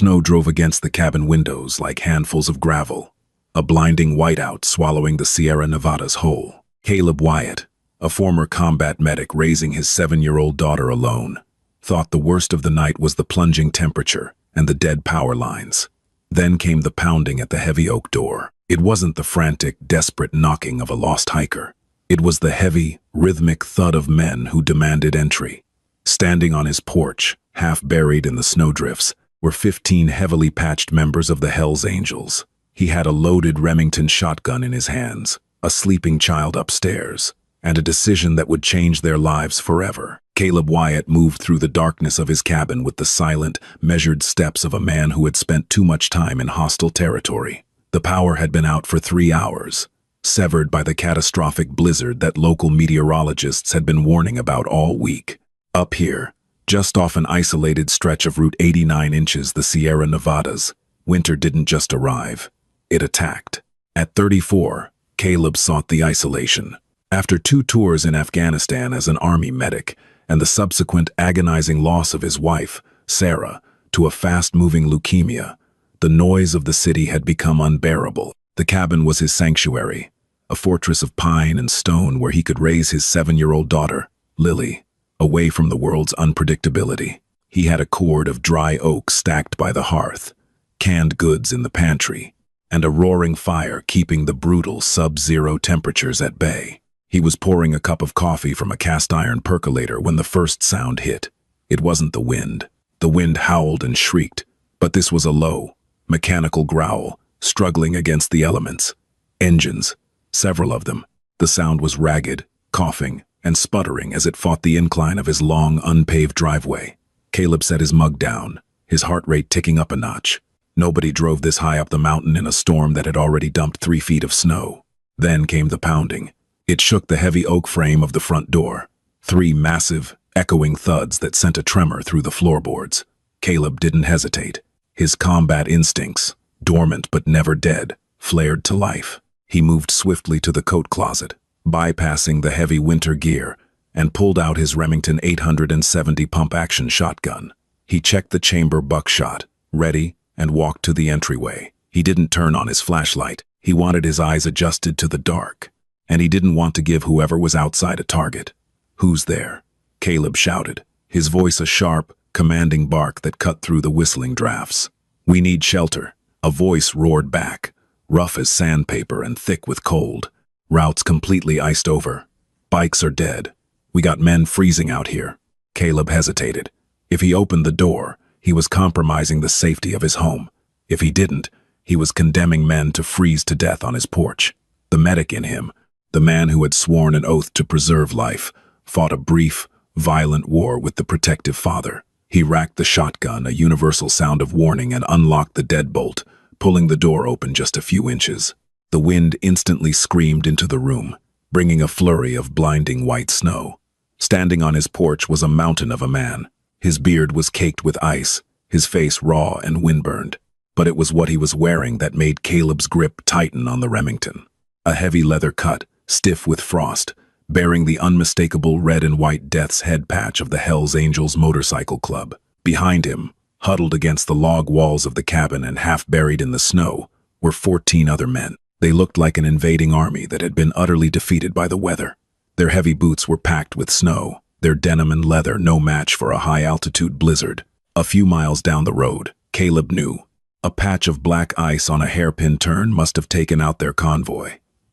Snow drove against the cabin windows like handfuls of gravel, a blinding whiteout swallowing the Sierra Nevadas whole. Caleb Wyatt, a former combat medic raising his 7-year-old daughter alone, thought the worst of the night was the plunging temperature and the dead power lines. Then came the pounding at the heavy oak door. It wasn't the frantic, desperate knocking of a lost hiker. It was the heavy, rhythmic thud of men who demanded entry. Standing on his porch, half buried in the snowdrifts, were 15 heavily patched members of the Hells Angels. He had a loaded Remington shotgun in his hands, a sleeping child upstairs, and a decision that would change their lives forever. Caleb Wyatt moved through the darkness of his cabin with the silent, measured steps of a man who had spent too much time in hostile territory. The power had been out for 3 hours, severed by the catastrophic blizzard that local meteorologists had been warning about all week. Up here, just off an isolated stretch of Route 89 inches, the Sierra Nevadas, winter didn't just arrive, it attacked. At 34, Caleb sought the isolation. After 2 tours in Afghanistan as an army medic, and the subsequent agonizing loss of his wife, Sarah, to a fast-moving leukemia, the noise of the city had become unbearable. The cabin was his sanctuary, a fortress of pine and stone where he could raise his 7-year-old daughter, Lily, away from the world's unpredictability. He had a cord of dry oak stacked by the hearth, canned goods in the pantry, and a roaring fire keeping the brutal sub-zero temperatures at bay. He was pouring a cup of coffee from a cast-iron percolator when the first sound hit. It wasn't the wind. The wind howled and shrieked, but this was a low, mechanical growl, struggling against the elements. Engines, several of them. The sound was ragged, coughing, and sputtering as it fought the incline of his long, unpaved driveway. Caleb set his mug down, his heart rate ticking up a notch. Nobody drove this high up the mountain in a storm that had already dumped 3 feet of snow. Then came the pounding. It shook the heavy oak frame of the front door. 3 massive, echoing thuds that sent a tremor through the floorboards. Caleb didn't hesitate. His combat instincts, dormant but never dead, flared to life. He moved swiftly to the coat closet, bypassing the heavy winter gear, and pulled out his Remington 870 pump-action shotgun. He checked the chamber buckshot, ready, and walked to the entryway. He didn't turn on his flashlight. He wanted his eyes adjusted to the dark, and he didn't want to give whoever was outside a target. "Who's there?" Caleb shouted, his voice a sharp, commanding bark that cut through the whistling drafts. "We need shelter," a voice roared back, rough as sandpaper and thick with cold. "Routes completely iced over. Bikes are dead. We got men freezing out here." Caleb hesitated. If he opened the door, he was compromising the safety of his home. If he didn't, he was condemning men to freeze to death on his porch. The medic in him, the man who had sworn an oath to preserve life, fought a brief, violent war with the protective father. He racked the shotgun, a universal sound of warning, and unlocked the deadbolt, pulling the door open just a few inches. The wind instantly screamed into the room, bringing a flurry of blinding white snow. Standing on his porch was a mountain of a man. His beard was caked with ice, his face raw and windburned. But it was what he was wearing that made Caleb's grip tighten on the Remington. A heavy leather cut, stiff with frost, bearing the unmistakable red and white death's head patch of the Hells Angels Motorcycle Club. Behind him, huddled against the log walls of the cabin and half buried in the snow, were 14 other men. They looked like an invading army that had been utterly defeated by the weather. Their heavy boots were packed with snow, their denim and leather no match for a high-altitude blizzard. A few miles down the road, Caleb knew. A patch of black ice on a hairpin turn must have taken out their convoy.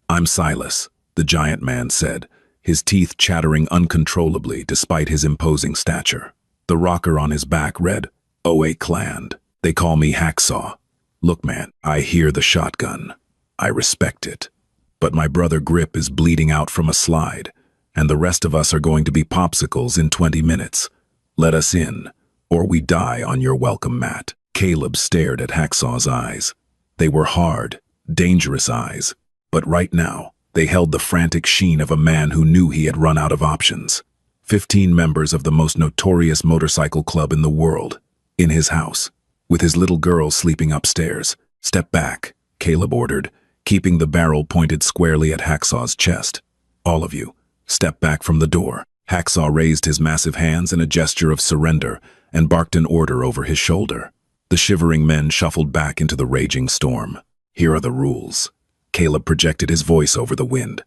"I'm Silas," the giant man said, his teeth chattering uncontrollably despite his imposing stature. The rocker on his back read, "OA Clan. They call me Hacksaw. Look, man, I hear the shotgun. I respect it. But my brother Grip is bleeding out from a slide, and the rest of us are going to be popsicles in 20 minutes. Let us in, or we die on your welcome mat." Caleb stared at Hacksaw's eyes. They were hard, dangerous eyes, but right now, they held the frantic sheen of a man who knew he had run out of options. 15 members of the most notorious motorcycle club in the world, in his house, with his little girl sleeping upstairs. "Step back," Caleb ordered, keeping the barrel pointed squarely at Hacksaw's chest. "All of you, step back from the door." Hacksaw raised his massive hands in a gesture of surrender and barked an order over his shoulder. The shivering men shuffled back into the raging storm. "Here are the rules." Caleb projected his voice over the wind.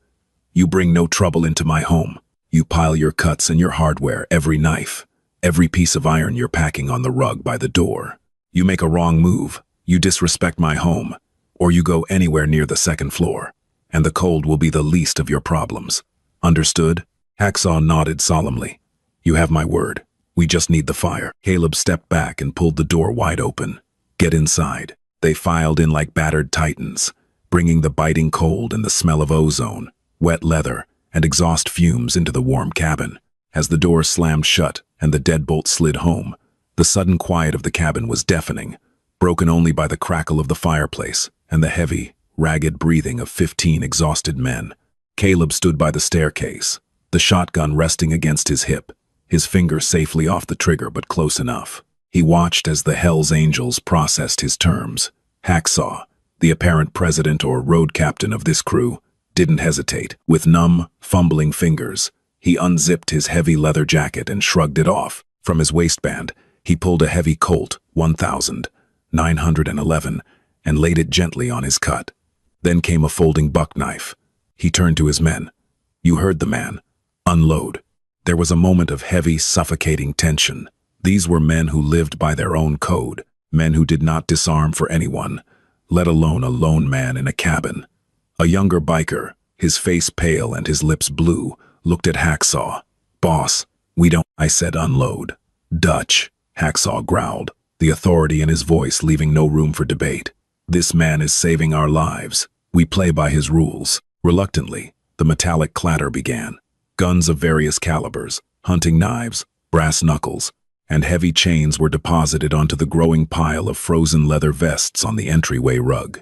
"You bring no trouble into my home. You pile your cuts and your hardware, every knife, every piece of iron you're packing on the rug by the door. You make a wrong move, you disrespect my home, or you go anywhere near the second floor, and the cold will be the least of your problems. Understood?" Hacksaw nodded solemnly. "You have my word. We just need the fire." Caleb stepped back and pulled the door wide open. "Get inside." They filed in like battered titans, bringing the biting cold and the smell of ozone, wet leather, and exhaust fumes into the warm cabin. As the door slammed shut and the deadbolt slid home, the sudden quiet of the cabin was deafening, broken only by the crackle of the fireplace and the heavy, ragged breathing of 15 exhausted men. Caleb stood by the staircase, the shotgun resting against his hip, his finger safely off the trigger but close enough. He watched as the Hell's Angels processed his terms. Hacksaw, the apparent president or road captain of this crew, didn't hesitate. With numb, fumbling fingers, he unzipped his heavy leather jacket and shrugged it off. From his waistband, he pulled a heavy Colt 1911 and laid it gently on his cut. Then came a folding buck knife. He turned to his men. "You heard the man. Unload." There was a moment of heavy, suffocating tension. These were men who lived by their own code, men who did not disarm for anyone, let alone a lone man in a cabin. A younger biker, his face pale and his lips blue, looked at Hacksaw. "Boss, we don't—" "I said unload." "Dutch," Hacksaw growled, the authority in his voice leaving no room for debate. "This man is saving our lives. We play by his rules." Reluctantly, the metallic clatter began. Guns of various calibers, hunting knives, brass knuckles, and heavy chains were deposited onto the growing pile of frozen leather vests on the entryway rug.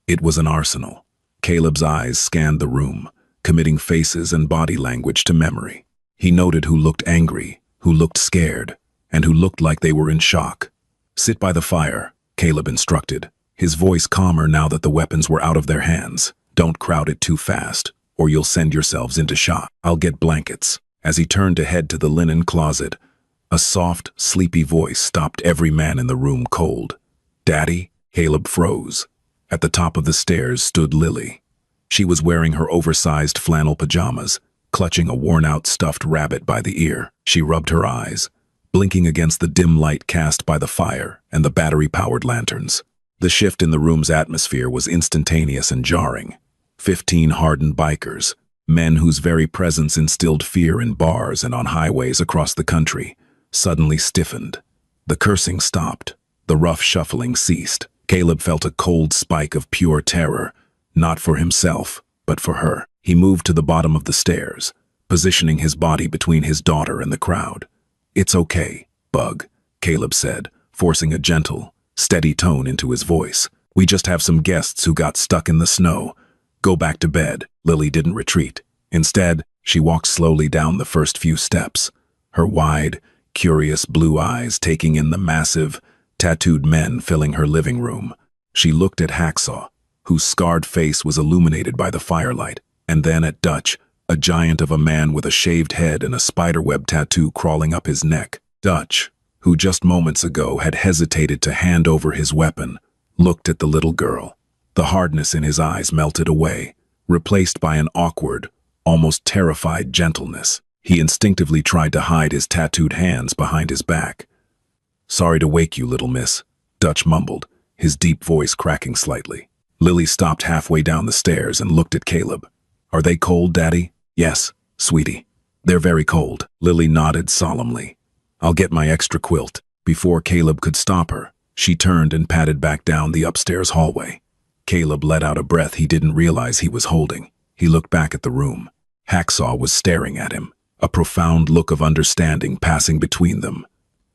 It was an arsenal. Caleb's eyes scanned the room, committing faces and body language to memory. He noted who looked angry, who looked scared, and who looked like they were in shock. "Sit by the fire," Caleb instructed, his voice calmer now that the weapons were out of their hands. "Don't crowd it too fast, or you'll send yourselves into shock. I'll get blankets." As he turned to head to the linen closet, a soft, sleepy voice stopped every man in the room cold. "Daddy?" Caleb froze. At the top of the stairs stood Lily. She was wearing her oversized flannel pajamas, clutching a worn-out stuffed rabbit by the ear. She rubbed her eyes, blinking against the dim light cast by the fire and the battery-powered lanterns. The shift in the room's atmosphere was instantaneous and jarring. 15 hardened bikers, men whose very presence instilled fear in bars and on highways across the country, suddenly stiffened. The cursing stopped. The rough shuffling ceased. Caleb felt a cold spike of pure terror, not for himself, but for her. He moved to the bottom of the stairs, positioning his body between his daughter and the crowd. "It's okay, Bug," Caleb said, forcing a gentle, steady tone into his voice. "We just have some guests who got stuck in the snow. Go back to bed." Lily didn't retreat. Instead, she walked slowly down the first few steps, her wide, curious blue eyes taking in the massive, tattooed men filling her living room. She looked at Hacksaw, whose scarred face was illuminated by the firelight, and then at Dutch, a giant of a man with a shaved head and a spiderweb tattoo crawling up his neck. Dutch, who just moments ago had hesitated to hand over his weapon, looked at the little girl. The hardness in his eyes melted away, replaced by an awkward, almost terrified gentleness. He instinctively tried to hide his tattooed hands behind his back. "Sorry to wake you, little miss," Dutch mumbled, his deep voice cracking slightly. Lily stopped halfway down the stairs and looked at Caleb. "Are they cold, Daddy?" "Yes, sweetie. They're very cold." Lily nodded solemnly. "I'll get my extra quilt." Before Caleb could stop her, she turned and padded back down the upstairs hallway. Caleb let out a breath he didn't realize he was holding. He looked back at the room. Hacksaw was staring at him, a profound look of understanding passing between them.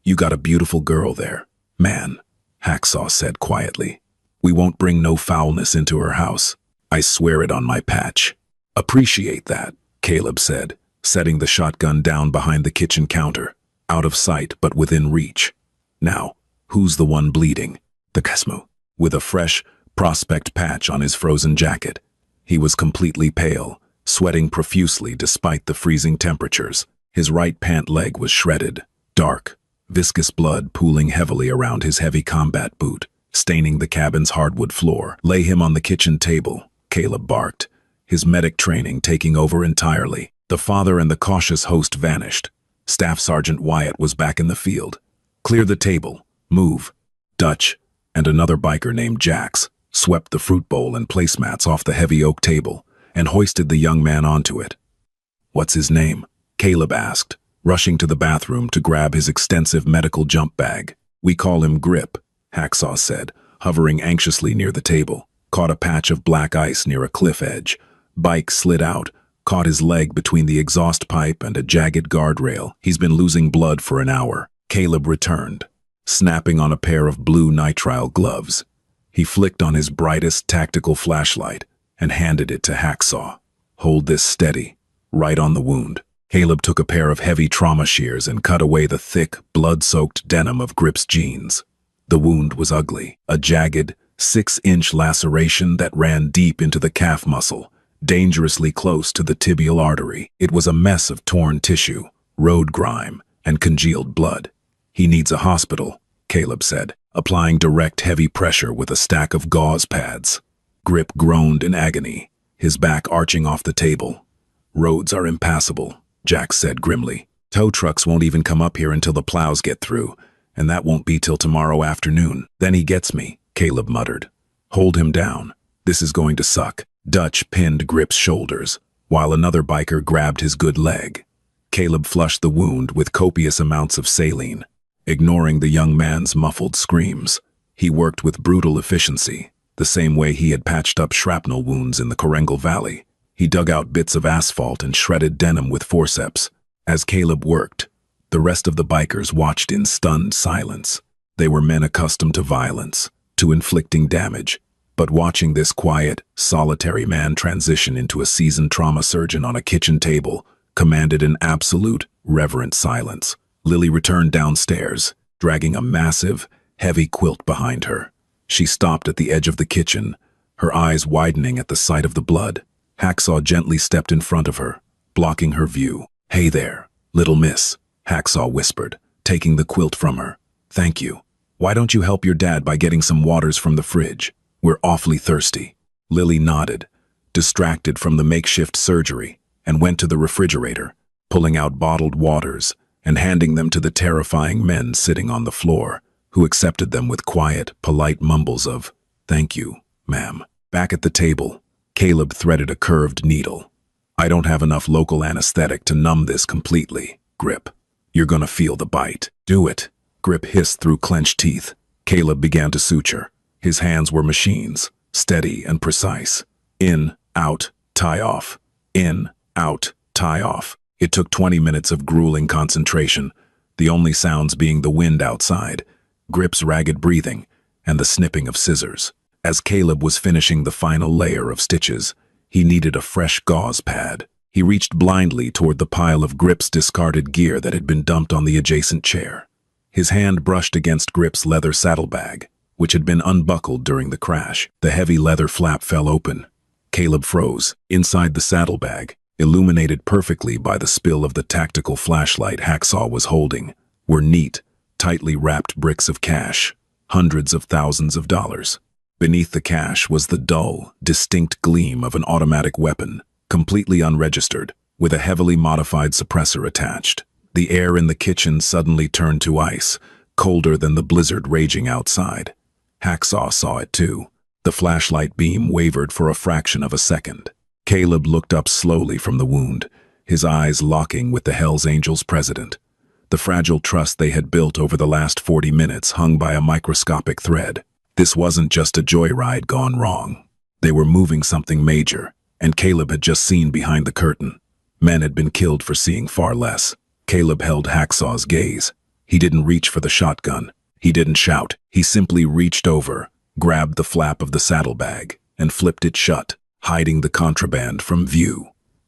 "You got a beautiful girl there, man," Hacksaw said quietly. "We won't bring no foulness into her house. I swear it on my patch." "Appreciate that," Caleb said, setting the shotgun down behind the kitchen counter, out of sight but within reach. "Now, who's the one bleeding?" "The Casmo," with a fresh prospect patch on his frozen jacket. He was completely pale, sweating profusely despite the freezing temperatures. His right pant leg was shredded, dark, viscous blood pooling heavily around his heavy combat boot, staining the cabin's hardwood floor. "Lay him on the kitchen table," Caleb barked, his medic training taking over entirely. The father and the cautious host vanished. Staff Sergeant Wyatt was back in the field. "Clear the table. Move." Dutch and another biker named Jax swept the fruit bowl and placemats off the heavy oak table and hoisted the young man onto it. "What's his name?" Caleb asked, rushing to the bathroom to grab his extensive medical jump bag. "We call him Grip," Hacksaw said, hovering anxiously near the table. Caught a patch of black ice near a cliff edge. Bike slid out, caught his leg between the exhaust pipe and a jagged guardrail. "He's been losing blood for an hour." Caleb returned, snapping on a pair of blue nitrile gloves. He flicked on his brightest tactical flashlight and handed it to Hacksaw. "Hold this steady, right on the wound." Caleb took a pair of heavy trauma shears and cut away the thick, blood-soaked denim of Grip's jeans. The wound was ugly, a jagged, 6-inch laceration that ran deep into the calf muscle, dangerously close to the tibial artery. It was a mess of torn tissue, road grime, and congealed blood. "He needs a hospital," Caleb said, applying direct heavy pressure with a stack of gauze pads. Grip groaned in agony, his back arching off the table. "Roads are impassable," Jack said grimly. "Tow trucks won't even come up here until the plows get through, and that won't be till tomorrow afternoon." "Then he gets me," Caleb muttered. "Hold him down. This is going to suck." Dutch pinned Grip's shoulders, while another biker grabbed his good leg. Caleb flushed the wound with copious amounts of saline, ignoring the young man's muffled screams. He worked with brutal efficiency, the same way he had patched up shrapnel wounds in the Korengal Valley. He dug out bits of asphalt and shredded denim with forceps. As Caleb worked, the rest of the bikers watched in stunned silence. They were men accustomed to violence, to inflicting damage, but watching this quiet, solitary man transition into a seasoned trauma surgeon on a kitchen table commanded an absolute, reverent silence. Lily returned downstairs, dragging a massive, heavy quilt behind her. She stopped at the edge of the kitchen, her eyes widening at the sight of the blood. Hacksaw gently stepped in front of her, blocking her view. "Hey there, little miss," Hacksaw whispered, taking the quilt from her. "Thank you. Why don't you help your dad by getting some waters from the fridge? We're awfully thirsty." Lily nodded, distracted from the makeshift surgery, and went to the refrigerator, pulling out bottled waters and handing them to the terrifying men sitting on the floor, who accepted them with quiet, polite mumbles of, "Thank you, ma'am." Back at the table, Caleb threaded a curved needle. "I don't have enough local anesthetic to numb this completely, Grip. You're gonna feel the bite." "Do it," Grip hissed through clenched teeth. Caleb began to suture. His hands were machines, steady and precise. In, out, tie off. In, out, tie off. It took 20 minutes of grueling concentration, the only sounds being the wind outside, Grip's ragged breathing, and the snipping of scissors. As Caleb was finishing the final layer of stitches, he needed a fresh gauze pad. He reached blindly toward the pile of Grip's discarded gear that had been dumped on the adjacent chair. His hand brushed against Grip's leather saddlebag, which had been unbuckled during the crash. The heavy leather flap fell open. Caleb froze. Inside the saddlebag, illuminated perfectly by the spill of the tactical flashlight Hacksaw was holding, were neat, tightly wrapped bricks of cash, hundreds of thousands of dollars. Beneath the cash was the dull, distinct gleam of an automatic weapon, completely unregistered, with a heavily modified suppressor attached. The air in the kitchen suddenly turned to ice, colder than the blizzard raging outside. Hacksaw saw it too. The flashlight beam wavered for a fraction of a second. Caleb looked up slowly from the wound, his eyes locking with the Hells Angels president. The fragile trust they had built over the last 40 minutes hung by a microscopic thread. This wasn't just a joyride gone wrong. They were moving something major, and Caleb had just seen behind the curtain. Men had been killed for seeing far less. Caleb held Hacksaw's gaze. He didn't reach for the shotgun. He didn't shout. He simply reached over, grabbed the flap of the saddlebag, and flipped it shut, hiding the contraband from view.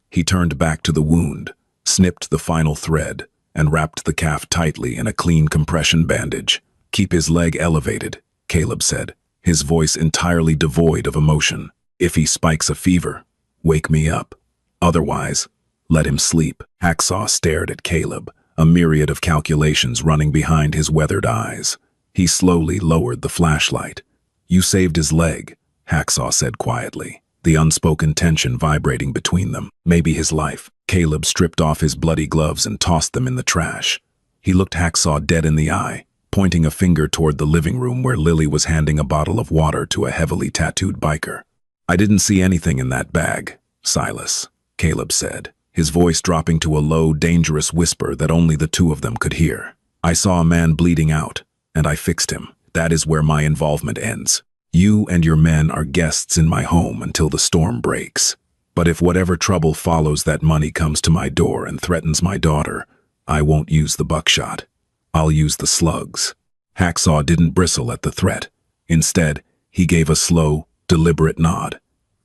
He turned back to the wound, snipped the final thread, and wrapped the calf tightly in a clean compression bandage. "Keep his leg elevated," Caleb said, his voice entirely devoid of emotion. "If he spikes a fever, wake me up. Otherwise, let him sleep." Hacksaw stared at Caleb, a myriad of calculations running behind his weathered eyes. He slowly lowered the flashlight. "You saved his leg," Hacksaw said quietly, the unspoken tension vibrating between them. "Maybe his life." Caleb stripped off his bloody gloves and tossed them in the trash. He looked Hacksaw dead in the eye, pointing a finger toward the living room where Lily was handing a bottle of water to a heavily tattooed biker. "I didn't see anything in that bag, Silas," Caleb said, his voice dropping to a low, dangerous whisper that only the two of them could hear. "I saw a man bleeding out, and I fixed him. That is where my involvement ends. You and your men are guests in my home until the storm breaks. But if whatever trouble follows that money comes to my door and threatens my daughter, I won't use the buckshot. I'll use the slugs." Hacksaw didn't bristle at the threat. Instead, he gave a slow, deliberate nod.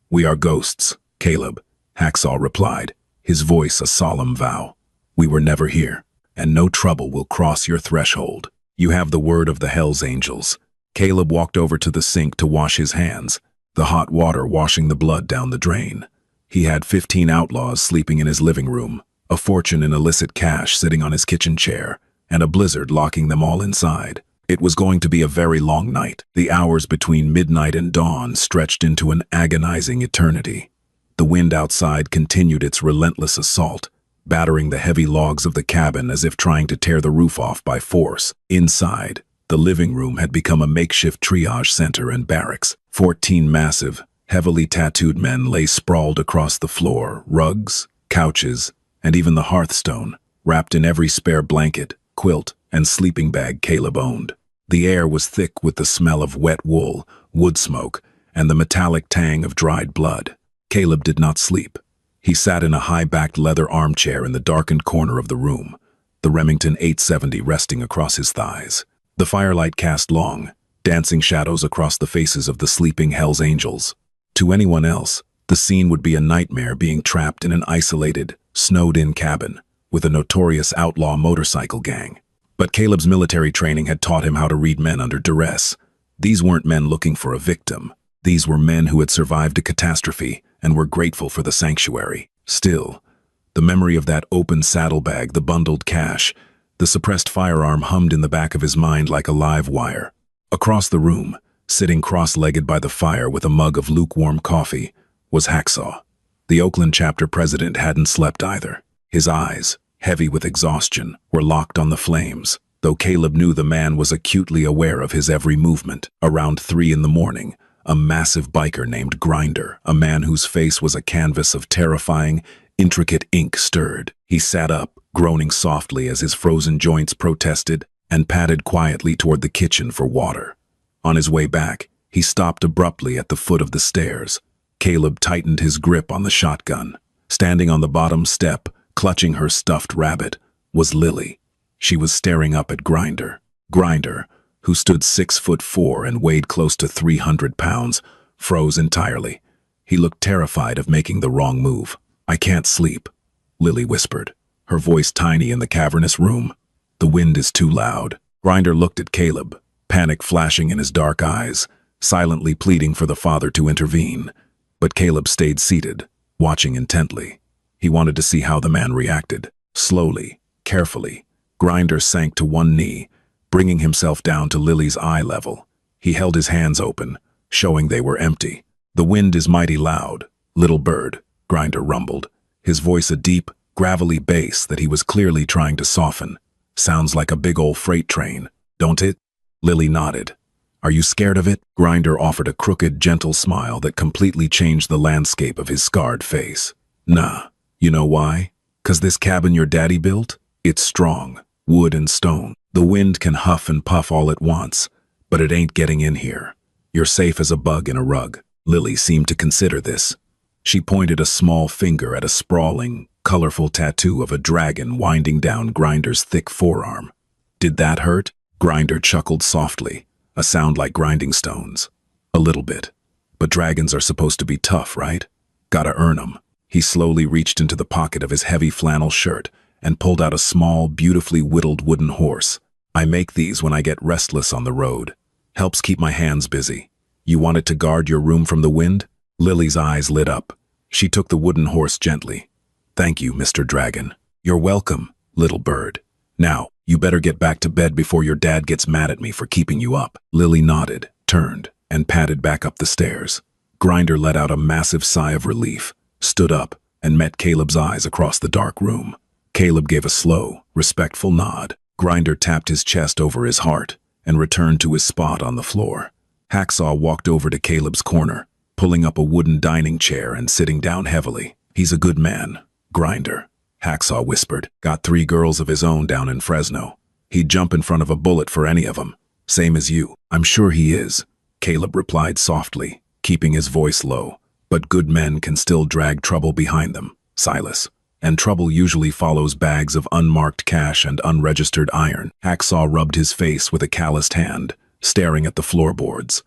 "We are ghosts, Caleb," Hacksaw replied, his voice a solemn vow. "We were never here, and no trouble will cross your threshold. You have the word of the Hells Angels." Caleb walked over to the sink to wash his hands, the hot water washing the blood down the drain. He had 15 outlaws sleeping in his living room, a fortune in illicit cash sitting on his kitchen chair, and a blizzard locking them all inside. It was going to be a very long night. The hours between midnight and dawn stretched into an agonizing eternity. The wind outside continued its relentless assault, battering the heavy logs of the cabin as if trying to tear the roof off by force. Inside, the living room had become a makeshift triage center and barracks. 14 massive, heavily tattooed men lay sprawled across the floor, rugs, couches, and even the hearthstone, wrapped in every spare blanket, quilt, and sleeping bag Caleb owned. The air was thick with the smell of wet wool, wood smoke, and the metallic tang of dried blood. Caleb did not sleep. He sat in a high-backed leather armchair in the darkened corner of the room, the Remington 870 resting across his thighs. The firelight cast long, dancing shadows across the faces of the sleeping Hells Angels. To anyone else, the scene would be a nightmare, being trapped in an isolated, snowed-in cabin with a notorious outlaw motorcycle gang. But Caleb's military training had taught him how to read men under duress. These weren't men looking for a victim. These were men who had survived a catastrophe and were grateful for the sanctuary. Still, the memory of that open saddlebag, the bundled cash, the suppressed firearm hummed in the back of his mind like a live wire. Across the room, sitting cross-legged by the fire with a mug of lukewarm coffee, was Hacksaw. The Oakland chapter president hadn't slept either. His eyes, heavy with exhaustion, were locked on the flames, though Caleb knew the man was acutely aware of his every movement. Around 3 in the morning, a massive biker named Grinder, a man whose face was a canvas of terrifying, intricate ink, stirred. He sat up, groaning softly as his frozen joints protested, and padded quietly toward the kitchen for water. On his way back, he stopped abruptly at the foot of the stairs. Caleb tightened his grip on the shotgun. Standing on the bottom step, clutching her stuffed rabbit, was Lily. She was staring up at Grinder. Grinder, who stood 6'4" and weighed close to 300 pounds, froze entirely. He looked terrified of making the wrong move. "I can't sleep," Lily whispered, her voice tiny in the cavernous room. "The wind is too loud." Grinder looked at Caleb, panic flashing in his dark eyes, silently pleading for the father to intervene. But Caleb stayed seated, watching intently. He wanted to see how the man reacted. Slowly, carefully, Grinder sank to one knee, bringing himself down to Lily's eye level. He held his hands open, showing they were empty. "The wind is mighty loud, little bird," Grinder rumbled, his voice a deep, gravelly bass that he was clearly trying to soften. "Sounds like a big old freight train, don't it?" Lily nodded. "Are you scared of it?" Grinder offered a crooked, gentle smile that completely changed the landscape of his scarred face. "Nah. You know why? 'Cause this cabin your daddy built? It's strong, wood and stone. The wind can huff and puff all it wants, but it ain't getting in here. You're safe as a bug in a rug." Lily seemed to consider this. She pointed a small finger at a sprawling, colorful tattoo of a dragon winding down Grinder's thick forearm. "Did that hurt?" Grinder chuckled softly, a sound like grinding stones. "A little bit. But dragons are supposed to be tough, right? Gotta earn 'em." He slowly reached into the pocket of his heavy flannel shirt and pulled out a small, beautifully whittled wooden horse. "I make these when I get restless on the road. Helps keep my hands busy. You want it to guard your room from the wind?" Lily's eyes lit up. She took the wooden horse gently. "Thank you, Mr. Dragon." "You're welcome, little bird." Now, you better get back to bed before your dad gets mad at me for keeping you up. Lily nodded, turned, and padded back up the stairs. Grinder let out a massive sigh of relief, stood up, and met Caleb's eyes across the dark room. Caleb gave a slow, respectful nod. Grinder tapped his chest over his heart and returned to his spot on the floor. Hacksaw walked over to Caleb's corner, pulling up a wooden dining chair and sitting down heavily. "He's a good man, Grinder," Hacksaw whispered. "Got 3 girls of his own down in Fresno. He'd jump in front of a bullet for any of 'em. Same as you." "I'm sure he is," Caleb replied softly, keeping his voice low. "But good men can still drag trouble behind them, Silas. And trouble usually follows bags of unmarked cash and unregistered iron." Hacksaw rubbed his face with a calloused hand, staring at the floorboards.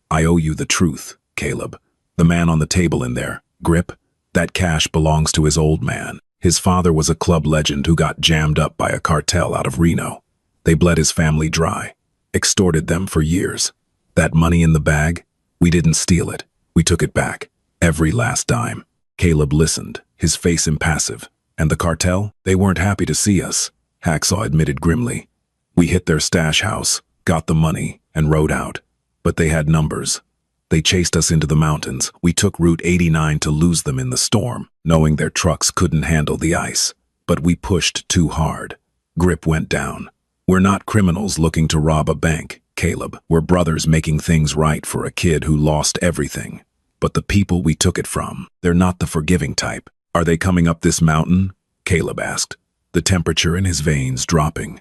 "I owe you the truth, Caleb. The man on the table in there, Grip, that cash belongs to his old man. His father was a club legend who got jammed up by a cartel out of Reno. They bled his family dry, extorted them for years. That money in the bag, we didn't steal it. We took it back, every last dime." Caleb listened, his face impassive. "And the cartel? They weren't happy to see us," Hacksaw admitted grimly. "We hit their stash house, got the money, and rode out. But they had numbers. They chased us into the mountains. We took Route 89 to lose them in the storm, knowing their trucks couldn't handle the ice. But we pushed too hard. Grip went down. We're not criminals looking to rob a bank, Caleb. We're brothers making things right for a kid who lost everything. But the people we took it from, they're not the forgiving type." "Are they coming up this mountain?" Caleb asked, the temperature in his veins dropping.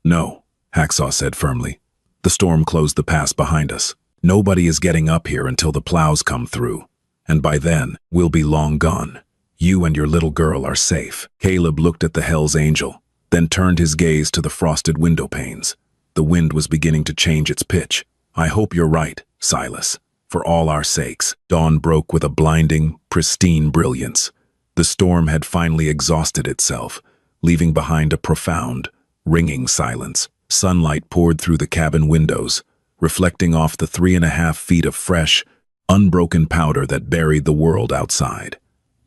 "No," Hacksaw said firmly. "The storm closed the pass behind us. Nobody is getting up here until the plows come through. And by then, we'll be long gone. You and your little girl are safe." Caleb looked at the Hell's Angel, then turned his gaze to the frosted window panes. The wind was beginning to change its pitch. "I hope you're right, Silas. For all our sakes." Dawn broke with a blinding, pristine brilliance. The storm had finally exhausted itself, leaving behind a profound, ringing silence. Sunlight poured through the cabin windows, reflecting off the 3.5 feet of fresh, unbroken powder that buried the world outside.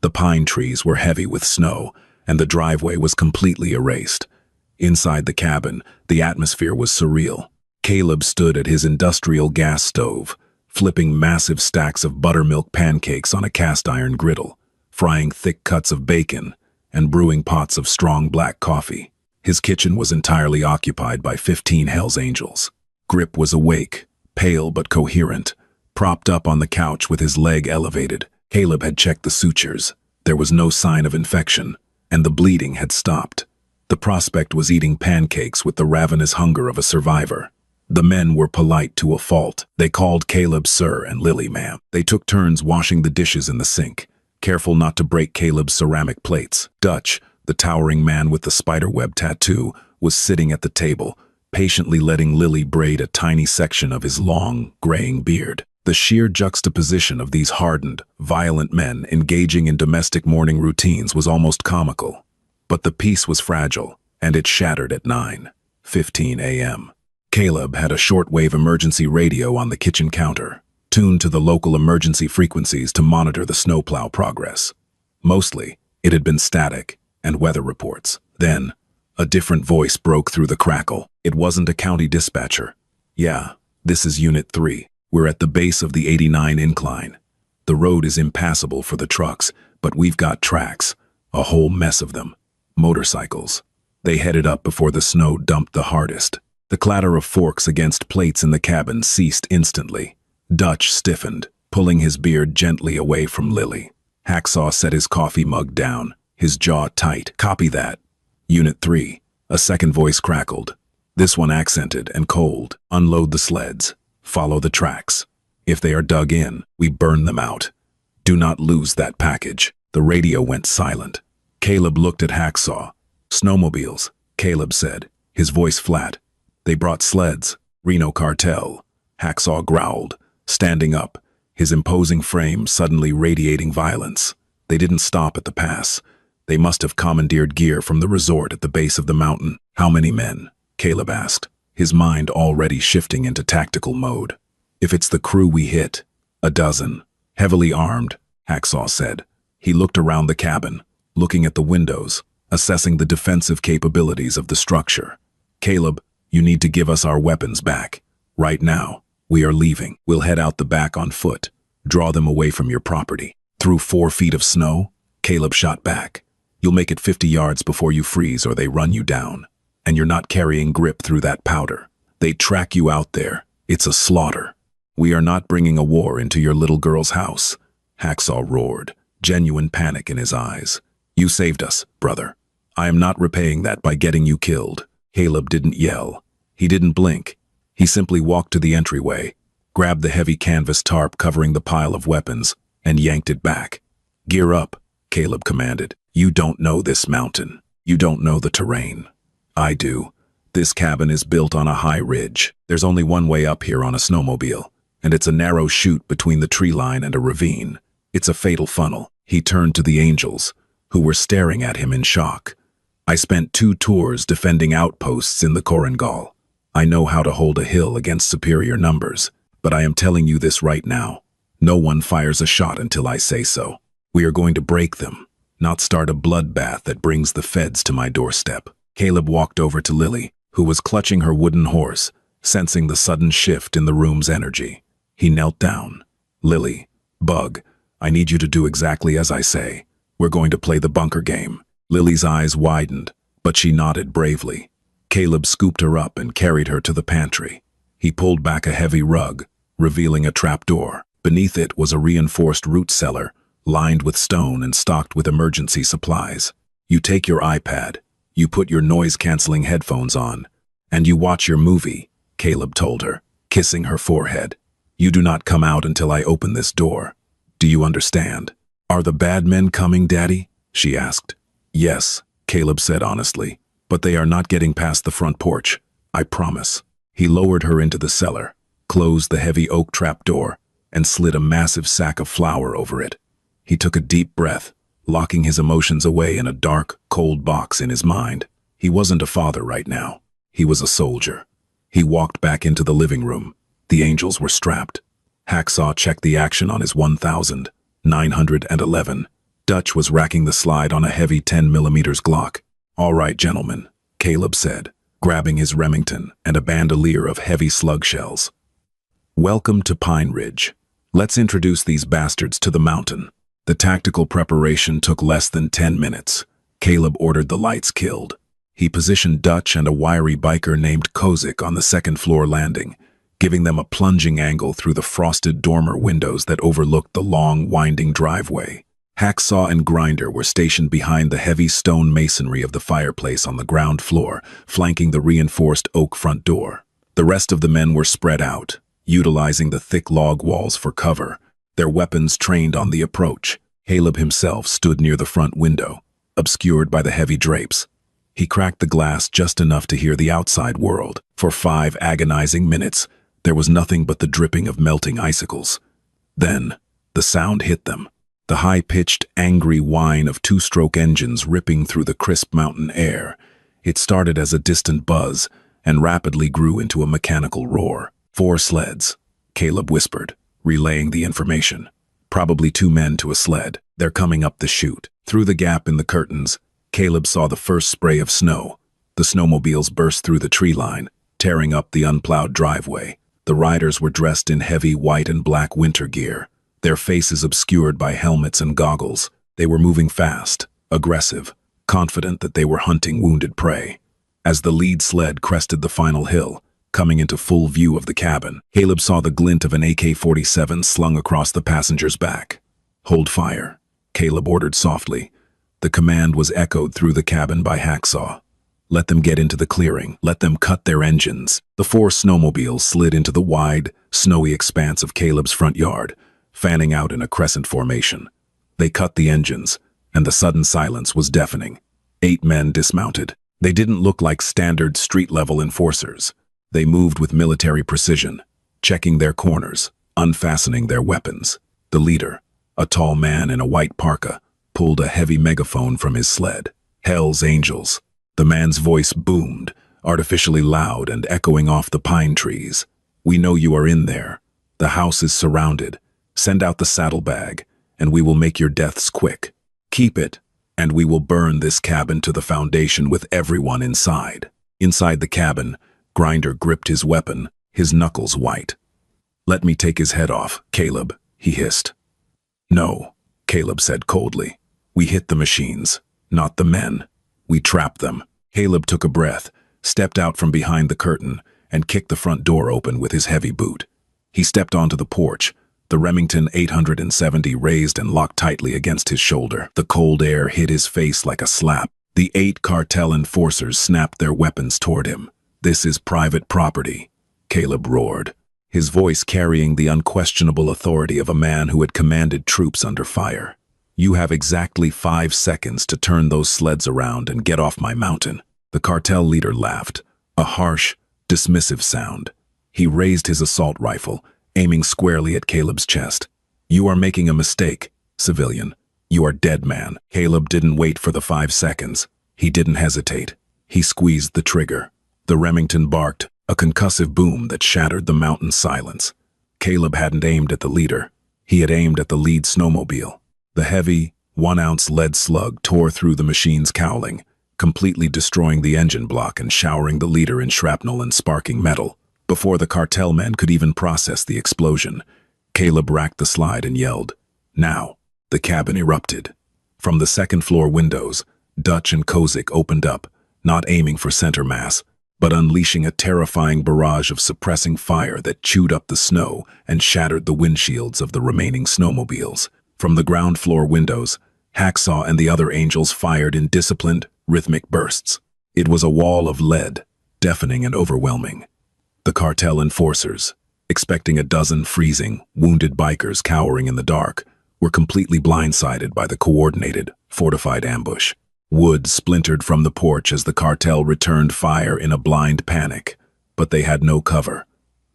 The pine trees were heavy with snow, and the driveway was completely erased. Inside the cabin, the atmosphere was surreal. Caleb stood at his industrial gas stove, flipping massive stacks of buttermilk pancakes on a cast-iron griddle, frying thick cuts of bacon, and brewing pots of strong black coffee. His kitchen was entirely occupied by 15 Hell's Angels. Grip was awake, pale but coherent, propped up on the couch with his leg elevated. Caleb had checked the sutures. There was no sign of infection, and the bleeding had stopped. The prospect was eating pancakes with the ravenous hunger of a survivor. The men were polite to a fault. They called Caleb sir and Lily ma'am. They took turns washing the dishes in the sink, careful not to break Caleb's ceramic plates. Dutch, the towering man with the spiderweb tattoo, was sitting at the table, patiently letting Lily braid a tiny section of his long, graying beard. The sheer juxtaposition of these hardened, violent men engaging in domestic morning routines was almost comical. But the peace was fragile, and it shattered at 9:15 a.m. Caleb had a shortwave emergency radio on the kitchen counter, tuned to the local emergency frequencies to monitor the snowplow progress. Mostly, it had been static and weather reports. Then, a different voice broke through the crackle. It wasn't a county dispatcher. "Yeah, this is Unit 3. We're at the base of the 89 incline. The road is impassable for the trucks, but we've got tracks, a whole mess of them. Motorcycles. They headed up before the snow dumped the hardest." The clatter of forks against plates in the cabin ceased instantly. Dutch stiffened, pulling his beard gently away from Lily. Hacksaw set his coffee mug down, his jaw tight. "Copy that. Unit 3. A second voice crackled, this one accented and cold. "Unload the sleds. Follow the tracks. If they are dug in, we burn them out. Do not lose that package." The radio went silent. Caleb looked at Hacksaw. "Snowmobiles," Caleb said, his voice flat. "They brought sleds. Reno cartel." Hacksaw growled, standing up, his imposing frame suddenly radiating violence. "They didn't stop at the pass. They must have commandeered gear from the resort at the base of the mountain." "How many men?" Caleb asked, his mind already shifting into tactical mode. "If it's the crew we hit, a dozen. Heavily armed," Hacksaw said. He looked around the cabin, looking at the windows. assessing the defensive capabilities of the structure. Caleb, you need to give us our weapons back. Right now, we are leaving. We'll head out the back on foot. Draw them away from your property. Through 4 feet of snow, Caleb shot back. You'll make it 50 yards before you freeze or they run you down. And you're not carrying grip through that powder. They track you out there. It's a slaughter. We are not bringing a war into your little girl's house. Hacksaw roared, genuine panic in his eyes. You saved us, brother. I am not repaying that by getting you killed. Caleb didn't yell. He didn't blink. He simply walked to the entryway, grabbed the heavy canvas tarp covering the pile of weapons, and yanked it back. Gear up, Caleb commanded. You don't know this mountain. You don't know the terrain. I do. This cabin is built on a high ridge. There's only one way up here on a snowmobile, and it's a narrow chute between the tree line and a ravine. It's a fatal funnel. He turned to the angels, who were staring at him in shock. I spent 2 tours defending outposts in the Korengal. I know how to hold a hill against superior numbers, but I am telling you this right now. No one fires a shot until I say so. We are going to break them, not start a bloodbath that brings the feds to my doorstep. Caleb walked over to Lily, who was clutching her wooden horse, sensing the sudden shift in the room's energy. He knelt down. Lily, Bug, I need you to do exactly as I say. We're going to play the bunker game. Lily's eyes widened, but she nodded bravely. Caleb scooped her up and carried her to the pantry. He pulled back a heavy rug, revealing a trapdoor. Beneath it was a reinforced root cellar, lined with stone and stocked with emergency supplies. You take your iPad, you put your noise-canceling headphones on, and you watch your movie, Caleb told her, kissing her forehead. You do not come out until I open this door. Do you understand? Are the bad men coming, Daddy? She asked. Yes, Caleb said honestly, but they are not getting past the front porch. I promise. He lowered her into the cellar, closed the heavy oak trapdoor, and slid a massive sack of flour over it. He took a deep breath, locking his emotions away in a dark, cold box in his mind. He wasn't a father right now. He was a soldier. He walked back into the living room. The angels were strapped. Hacksaw checked the action on his 1911. Dutch was racking the slide on a heavy 10mm Glock. All right, gentlemen, Caleb said, grabbing his Remington and a bandolier of heavy slug shells. Welcome to Pine Ridge. Let's introduce these bastards to the mountain. The tactical preparation took less than 10 minutes. Caleb ordered the lights killed. He positioned Dutch and a wiry biker named Kozik on the second-floor landing, giving them a plunging angle through the frosted dormer windows that overlooked the long, winding driveway. Hacksaw and Grinder were stationed behind the heavy stone masonry of the fireplace on the ground floor, flanking the reinforced oak front door. The rest of the men were spread out, utilizing the thick log walls for cover, their weapons trained on the approach. Caleb himself stood near the front window, obscured by the heavy drapes. He cracked the glass just enough to hear the outside world. For 5 agonizing minutes, there was nothing but the dripping of melting icicles. Then, the sound hit them. The high-pitched, angry whine of 2-stroke engines ripping through the crisp mountain air. It started as a distant buzz and rapidly grew into a mechanical roar. 4 sleds, Caleb whispered, relaying the information. Probably 2 men to a sled. They're coming up the chute. Through the gap in the curtains, Caleb saw the first spray of snow. The snowmobiles burst through the tree line, tearing up the unplowed driveway. The riders were dressed in heavy white and black winter gear, their faces obscured by helmets and goggles. They were moving fast, aggressive, confident that they were hunting wounded prey. As the lead sled crested the final hill, coming into full view of the cabin, Caleb saw the glint of an AK-47 slung across the passenger's back. Hold fire, Caleb ordered softly. The command was echoed through the cabin by Hacksaw. Let them get into the clearing. Let them cut their engines. The 4 snowmobiles slid into the wide, snowy expanse of Caleb's front yard, fanning out in a crescent formation. They cut the engines, and the sudden silence was deafening. 8 men dismounted. They didn't look like standard street-level enforcers. They moved with military precision, checking their corners, unfastening their weapons. The leader, a tall man in a white parka, pulled a heavy megaphone from his sled. Hell's Angels. The man's voice boomed, artificially loud and echoing off the pine trees. We know you are in there. The house is surrounded. Send out the saddlebag, and we will make your deaths quick. Keep it, and we will burn this cabin to the foundation with everyone inside." Inside the cabin, Grinder gripped his weapon, his knuckles white. "Let me take his head off, Caleb," he hissed. "No," Caleb said coldly. "We hit the machines, not the men. We trapped them." Caleb took a breath, stepped out from behind the curtain, and kicked the front door open with his heavy boot. He stepped onto the porch, the Remington 870 raised and locked tightly against his shoulder. The cold air hit his face like a slap. The 8 cartel enforcers snapped their weapons toward him. "This is private property," Caleb roared, his voice carrying the unquestionable authority of a man who had commanded troops under fire. "You have exactly 5 seconds to turn those sleds around and get off my mountain." The cartel leader laughed, a harsh, dismissive sound. He raised his assault rifle, aiming squarely at Caleb's chest. "You are making a mistake, civilian. You are dead, man." Caleb didn't wait for the 5 seconds. He didn't hesitate. He squeezed the trigger. The Remington barked, a concussive boom that shattered the mountain's silence. Caleb hadn't aimed at the leader. He had aimed at the lead snowmobile. The heavy, 1-ounce lead slug tore through the machine's cowling, completely destroying the engine block and showering the leader in shrapnel and sparking metal. Before the cartel men could even process the explosion, Caleb racked the slide and yelled, "Now!" The cabin erupted. From the second-floor windows, Dutch and Kozik opened up, not aiming for center mass, but unleashing a terrifying barrage of suppressing fire that chewed up the snow and shattered the windshields of the remaining snowmobiles. From the ground-floor windows, Hacksaw and the other angels fired in disciplined, rhythmic bursts. It was a wall of lead, deafening and overwhelming. The cartel enforcers, expecting a dozen freezing, wounded bikers cowering in the dark, were completely blindsided by the coordinated, fortified ambush. Wood splintered from the porch as the cartel returned fire in a blind panic, but they had no cover.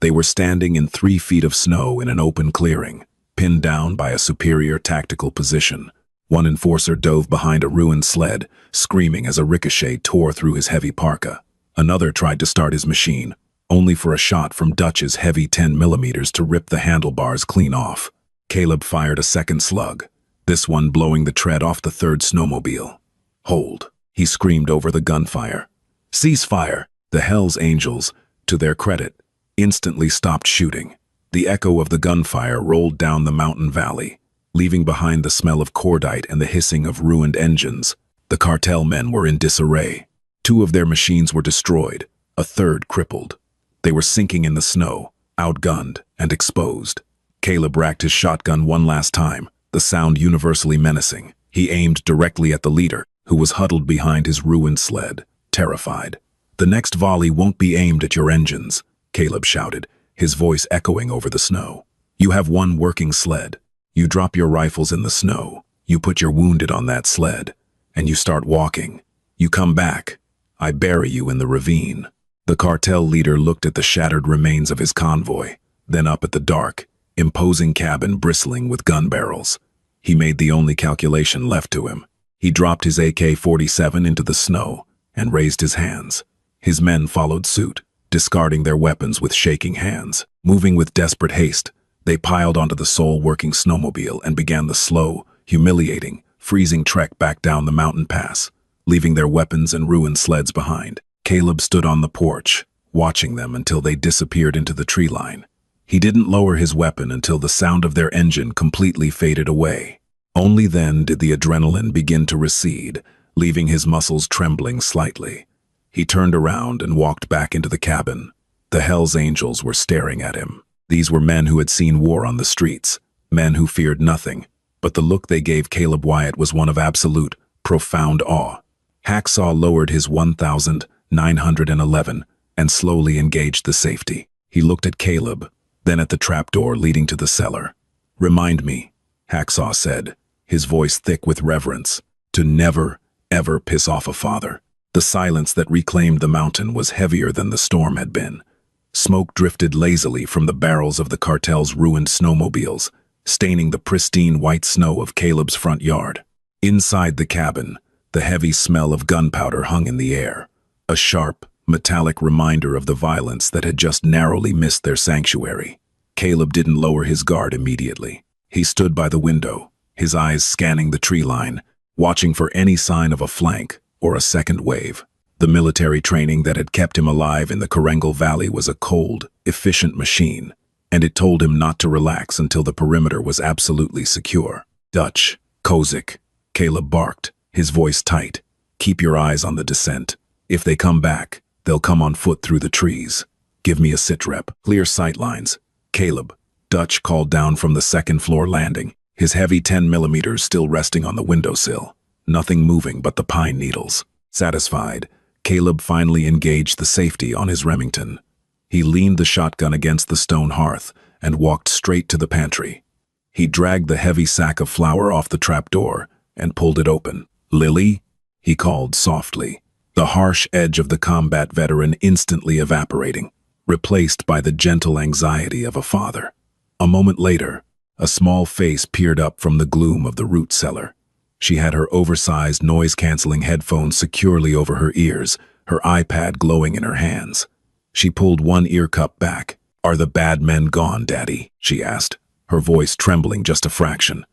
They were standing in 3 feet of snow in an open clearing, pinned down by a superior tactical position. One enforcer dove behind a ruined sled, screaming as a ricochet tore through his heavy parka. Another tried to start his machine, only for a shot from Dutch's heavy 10mm to rip the handlebars clean off. Caleb fired a second slug, this one blowing the tread off the third snowmobile. "Hold," he screamed over the gunfire. "Cease fire!" The Hells Angels, to their credit, instantly stopped shooting. The echo of the gunfire rolled down the mountain valley, leaving behind the smell of cordite and the hissing of ruined engines. The cartel men were in disarray. 2 of their machines were destroyed, a third crippled. They were sinking in the snow, outgunned and exposed. Caleb racked his shotgun one last time, the sound universally menacing. He aimed directly at the leader, who was huddled behind his ruined sled, terrified. "The next volley won't be aimed at your engines," Caleb shouted, his voice echoing over the snow. "You have 1 working sled. You drop your rifles in the snow, you put your wounded on that sled, and you start walking. You come back. I bury you in the ravine." The cartel leader looked at the shattered remains of his convoy, then up at the dark, imposing cabin bristling with gun barrels. He made the only calculation left to him. He dropped his AK-47 into the snow and raised his hands. His men followed suit, discarding their weapons with shaking hands. Moving with desperate haste, they piled onto the sole working snowmobile and began the slow, humiliating, freezing trek back down the mountain pass, leaving their weapons and ruined sleds behind. Caleb stood on the porch, watching them until they disappeared into the tree line. He didn't lower his weapon until the sound of their engine completely faded away. Only then did the adrenaline begin to recede, leaving his muscles trembling slightly. He turned around and walked back into the cabin. The Hells Angels were staring at him. These were men who had seen war on the streets, men who feared nothing, but the look they gave Caleb Wyatt was one of absolute, profound awe. Hacksaw lowered his 1911 and slowly engaged the safety. He looked at Caleb, then at the trapdoor leading to the cellar. "Remind me," Hacksaw said, his voice thick with reverence, "to never, ever piss off a father." The silence that reclaimed the mountain was heavier than the storm had been. Smoke drifted lazily from the barrels of the cartel's ruined snowmobiles, staining the pristine white snow of Caleb's front yard. Inside the cabin, the heavy smell of gunpowder hung in the air, a sharp, metallic reminder of the violence that had just narrowly missed their sanctuary. Caleb didn't lower his guard immediately. He stood by the window, his eyes scanning the tree line, watching for any sign of a flank or a second wave. The military training that had kept him alive in the Karengal Valley was a cold, efficient machine, and it told him not to relax until the perimeter was absolutely secure. Dutch, Kozik, Caleb barked, his voice tight. Keep your eyes on the descent. If they come back, they'll come on foot through the trees. Give me a sitrep. Clear sight lines. Caleb, Dutch called down from the second-floor landing, his heavy 10mm still resting on the windowsill. Nothing moving but the pine needles. Satisfied, Caleb finally engaged the safety on his Remington. He leaned the shotgun against the stone hearth and walked straight to the pantry. He dragged the heavy sack of flour off the trapdoor and pulled it open. "Lily?" he called softly, the harsh edge of the combat veteran instantly evaporating, replaced by the gentle anxiety of a father. A moment later, a small face peered up from the gloom of the root cellar. She had her oversized noise-canceling headphones securely over her ears, her iPad glowing in her hands. She pulled one ear cup back. "Are the bad men gone, Daddy?" she asked, her voice trembling just a fraction.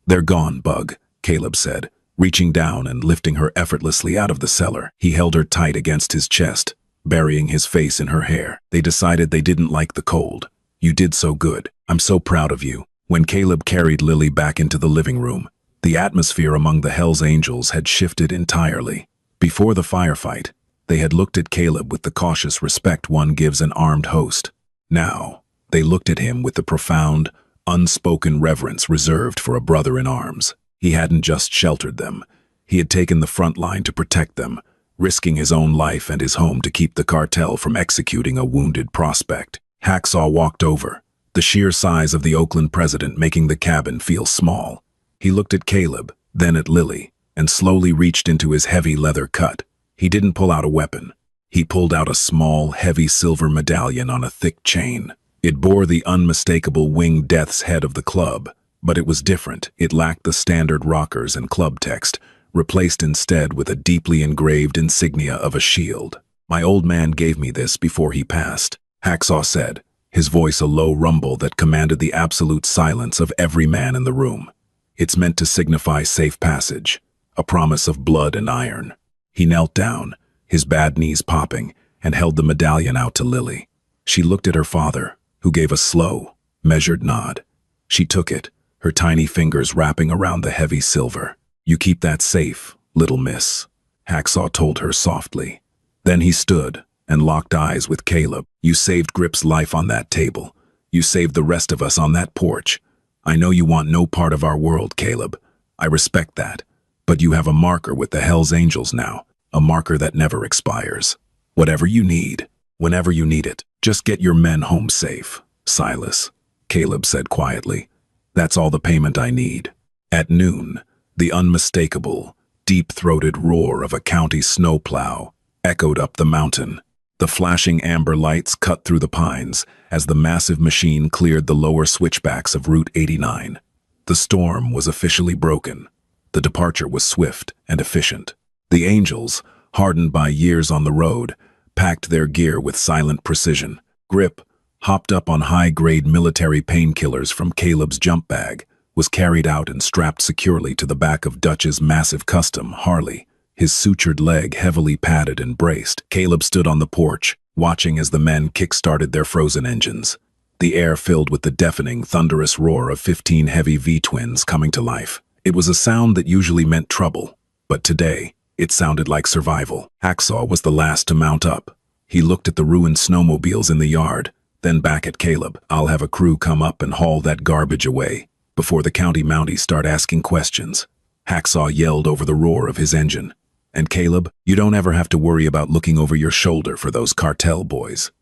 "They're gone, Bug," Caleb said, reaching down and lifting her effortlessly out of the cellar. He held her tight against his chest, burying his face in her hair. "They decided they didn't like the cold. You did so good. I'm so proud of you." When Caleb carried Lily back into the living room, the atmosphere among the Hells Angels had shifted entirely. Before the firefight, they had looked at Caleb with the cautious respect one gives an armed host. Now, they looked at him with the profound, unspoken reverence reserved for a brother in arms. He hadn't just sheltered them. He had taken the front line to protect them, risking his own life and his home to keep the cartel from executing a wounded prospect. Hacksaw walked over, the sheer size of the Oakland president making the cabin feel small. He looked at Caleb, then at Lily, and slowly reached into his heavy leather cut. He didn't pull out a weapon. He pulled out a small, heavy silver medallion on a thick chain. It bore the unmistakable winged death's head of the club, but it was different. It lacked the standard rockers and club text, replaced instead with a deeply engraved insignia of a shield. "My old man gave me this before he passed," Hacksaw said, his voice a low rumble that commanded the absolute silence of every man in the room. "It's meant to signify safe passage, a promise of blood and iron." He knelt down, his bad knees popping, and held the medallion out to Lily. She looked at her father, who gave a slow, measured nod. She took it, her tiny fingers wrapping around the heavy silver. "You keep that safe, little miss," Hacksaw told her softly. Then he stood and locked eyes with Caleb. "You saved Grip's life on that table. You saved the rest of us on that porch. I know you want no part of our world, Caleb. I respect that. But you have a marker with the Hells Angels now, a marker that never expires. Whatever you need, whenever you need it, just get your men home safe, Silas," Caleb said quietly. "That's all the payment I need." At noon, the unmistakable, deep-throated roar of a county snowplow echoed up the mountain. The flashing amber lights cut through the pines as the massive machine cleared the lower switchbacks of Route 89. The storm was officially broken. The departure was swift and efficient. The Angels, hardened by years on the road, packed their gear with silent precision. Grip, hopped up on high-grade military painkillers from Caleb's jump bag, was carried out and strapped securely to the back of Dutch's massive custom Harley, his sutured leg heavily padded and braced. Caleb stood on the porch, watching as the men kick-started their frozen engines. The air filled with the deafening, thunderous roar of 15 heavy V-twins coming to life. It was a sound that usually meant trouble, but today, it sounded like survival. Hacksaw was the last to mount up. He looked at the ruined snowmobiles in the yard, then back at Caleb. "I'll have a crew come up and haul that garbage away before the county Mounties start asking questions." Hacksaw yelled over the roar of his engine. "And Caleb, you don't ever have to worry about looking over your shoulder for those cartel boys.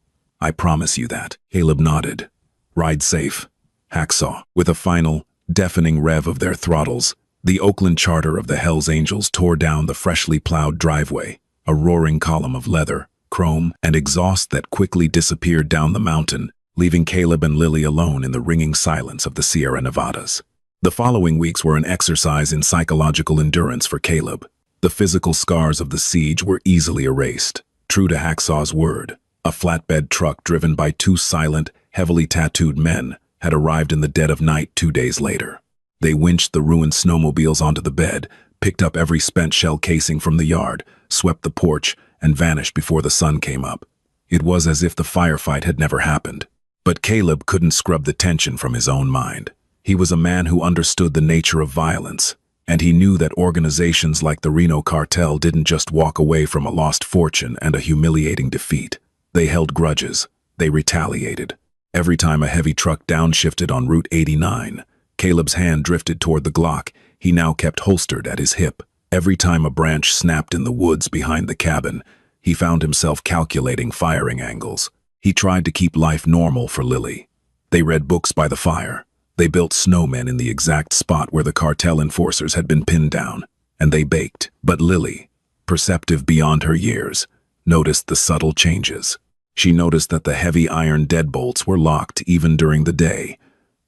I promise you that." Caleb nodded. "Ride safe, Hacksaw." With a final, deafening rev of their throttles, the Oakland charter of the Hells Angels tore down the freshly plowed driveway, a roaring column of leather, chrome, and exhaust that quickly disappeared down the mountain, leaving Caleb and Lily alone in the ringing silence of the Sierra Nevadas. The following weeks were an exercise in psychological endurance for Caleb. The physical scars of the siege were easily erased. True to Hacksaw's word, a flatbed truck driven by two silent, heavily tattooed men had arrived in the dead of night 2 days later. They winched the ruined snowmobiles onto the bed, picked up every spent shell casing from the yard, swept the porch, and vanished before the sun came up. It was as if the firefight had never happened. But Caleb couldn't scrub the tension from his own mind. He was a man who understood the nature of violence, and he knew that organizations like the Reno cartel didn't just walk away from a lost fortune and a humiliating defeat. They held grudges. They retaliated. Every time a heavy truck downshifted on Route 89, Caleb's hand drifted toward the Glock he now kept holstered at his hip. Every time a branch snapped in the woods behind the cabin, he found himself calculating firing angles. He tried to keep life normal for Lily. They read books by the fire. They built snowmen in the exact spot where the cartel enforcers had been pinned down, and they baked. But Lily, perceptive beyond her years, noticed the subtle changes. She noticed that the heavy iron deadbolts were locked even during the day.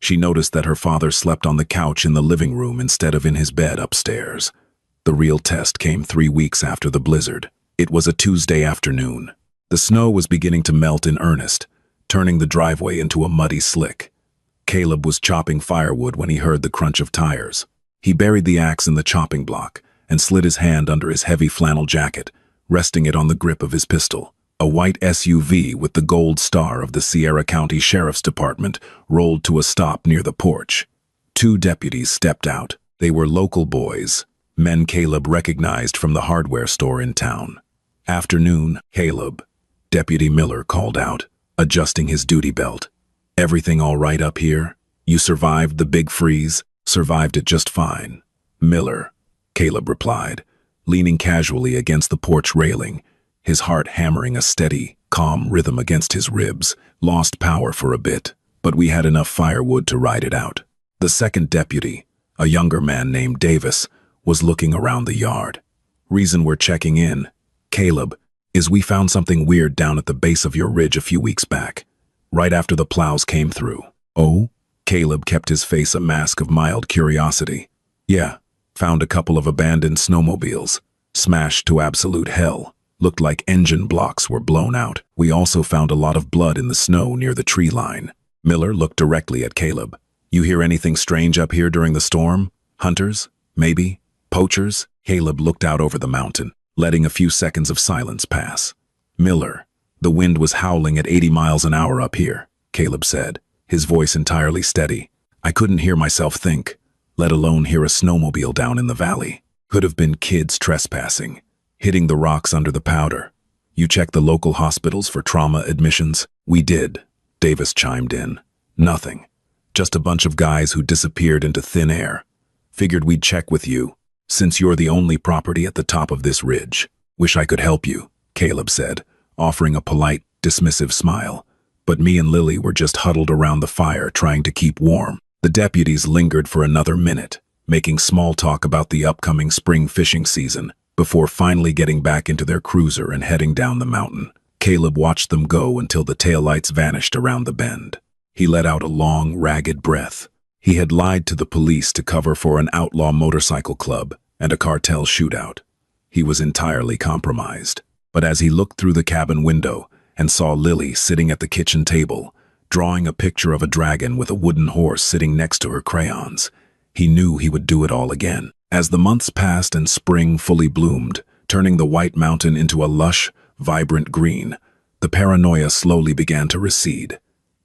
She noticed that her father slept on the couch in the living room instead of in his bed upstairs. The real test came 3 weeks after the blizzard. It was a Tuesday afternoon. The snow was beginning to melt in earnest, turning the driveway into a muddy slick. Caleb was chopping firewood when he heard the crunch of tires. He buried the axe in the chopping block and slid his hand under his heavy flannel jacket, resting it on the grip of his pistol. A white SUV with the gold star of the Sierra County Sheriff's Department rolled to a stop near the porch. 2 deputies stepped out. They were local boys, men Caleb recognized from the hardware store in town. "Afternoon, Caleb," Deputy Miller called out, adjusting his duty belt. "Everything all right up here? You survived the big freeze?" "Survived it just fine, Miller," Caleb replied, leaning casually against the porch railing, his heart hammering a steady, calm rhythm against his ribs. "Lost power for a bit, but we had enough firewood to ride it out." The second deputy, a younger man named Davis, was looking around the yard. "Reason we're checking in, Caleb, is we found something weird down at the base of your ridge a few weeks back, right after the plows came through." "Oh?" Caleb kept his face a mask of mild curiosity. "Yeah, found a couple of abandoned snowmobiles, smashed to absolute hell. Looked like engine blocks were blown out. We also found a lot of blood in the snow near the tree line." Miller looked directly at Caleb. "You hear anything strange up here during the storm? Hunters? Maybe? Poachers?" Caleb looked out over the mountain, letting a few seconds of silence pass. "Miller, the wind was howling at 80 miles an hour up here," Caleb said, his voice entirely steady. "I couldn't hear myself think, let alone hear a snowmobile down in the valley. Could have been kids trespassing, hitting the rocks under the powder." "You checked the local hospitals for trauma admissions?" "We did," Davis chimed in. "Nothing. Just a bunch of guys who disappeared into thin air. Figured we'd check with you, since you're the only property at the top of this ridge." "Wish I could help you," Caleb said, offering a polite, dismissive smile. "But me and Lily were just huddled around the fire trying to keep warm." The deputies lingered for another minute, making small talk about the upcoming spring fishing season, before finally getting back into their cruiser and heading down the mountain. Caleb watched them go until the taillights vanished around the bend. He let out a long, ragged breath. He had lied to the police to cover for an outlaw motorcycle club and a cartel shootout. He was entirely compromised. But as he looked through the cabin window and saw Lily sitting at the kitchen table, drawing a picture of a dragon with a wooden horse sitting next to her crayons, he knew he would do it all again. As the months passed and spring fully bloomed, turning the White Mountain into a lush, vibrant green, the paranoia slowly began to recede.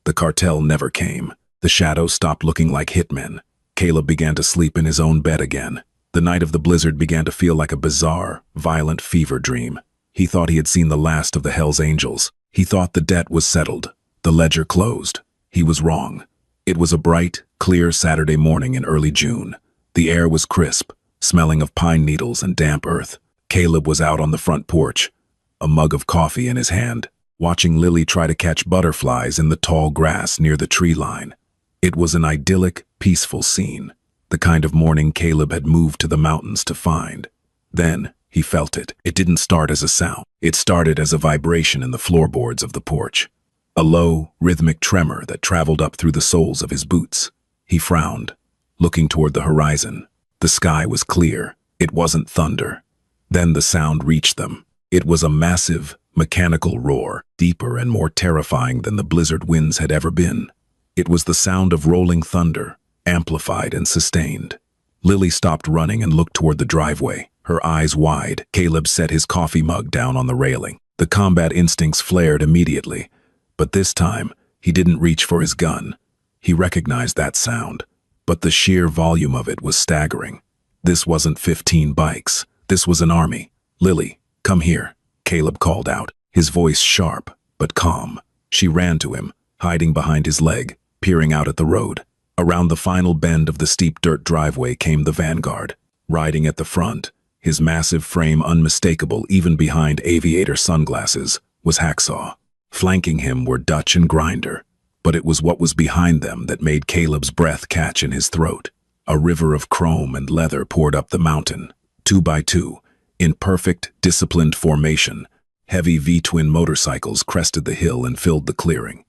The cartel never came. The shadows stopped looking like hitmen. Caleb began to sleep in his own bed again. The night of the blizzard began to feel like a bizarre, violent fever dream. He thought he had seen the last of the Hells Angels. He thought the debt was settled, the ledger closed. He was wrong. It was a bright, clear Saturday morning in early June. The air was crisp, smelling of pine needles and damp earth. Caleb was out on the front porch, a mug of coffee in his hand, watching Lily try to catch butterflies in the tall grass near the tree line. It was an idyllic, peaceful scene, the kind of morning Caleb had moved to the mountains to find. Then he felt it. It didn't start as a sound. It started as a vibration in the floorboards of the porch, a low, rhythmic tremor that traveled up through the soles of his boots. He frowned, looking toward the horizon. The sky was clear. It wasn't thunder. Then the sound reached them. It was a massive, mechanical roar, deeper and more terrifying than the blizzard winds had ever been. It was the sound of rolling thunder, amplified and sustained. Lily stopped running and looked toward the driveway, her eyes wide. Caleb set his coffee mug down on the railing. The combat instincts flared immediately, but this time he didn't reach for his gun. He recognized that sound, but the sheer volume of it was staggering. This wasn't 15 bikes. This was an army. "Lily, come here," Caleb called out, his voice sharp but calm. She ran to him, hiding behind his leg, peering out at the road. Around the final bend of the steep dirt driveway came the vanguard. Riding at the front, his massive frame unmistakable even behind aviator sunglasses, was Hacksaw. Flanking him were Dutch and Grinder, but it was what was behind them that made Caleb's breath catch in his throat. A river of chrome and leather poured up the mountain, 2 by 2, in perfect, disciplined formation. Heavy V-twin motorcycles crested the hill and filled the clearing.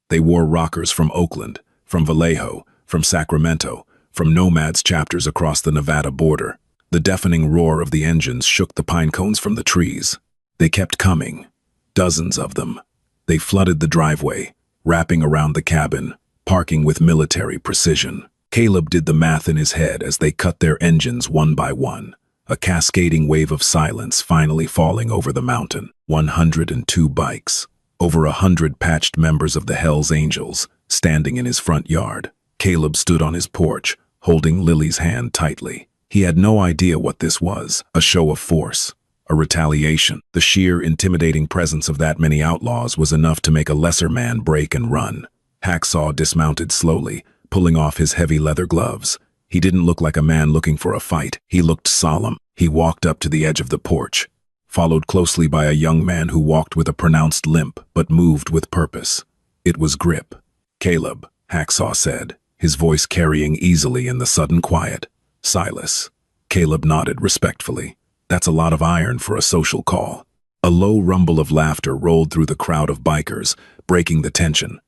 They wore rockers from Oakland, from Vallejo, from Sacramento, from Nomads chapters across the Nevada border. The deafening roar of the engines shook the pine cones from the trees. They kept coming, dozens of them. They flooded the driveway, wrapping around the cabin, parking with military precision. Caleb did the math in his head as they cut their engines one by one, a cascading wave of silence finally falling over the mountain. 102 bikes, over 100 patched members of the Hells Angels, standing in his front yard. Caleb stood on his porch, holding Lily's hand tightly. He had no idea what this was, a show of force, a retaliation. The sheer, intimidating presence of that many outlaws was enough to make a lesser man break and run. Hacksaw dismounted slowly, pulling off his heavy leather gloves. He didn't look like a man looking for a fight. He looked solemn. He walked up to the edge of the porch, followed closely by a young man who walked with a pronounced limp but moved with purpose. It was Grip. "Caleb," Hacksaw said, his voice carrying easily in the sudden quiet. "Silas." Caleb nodded respectfully. "That's a lot of iron for a social call." A low rumble of laughter rolled through the crowd of bikers, breaking the tension.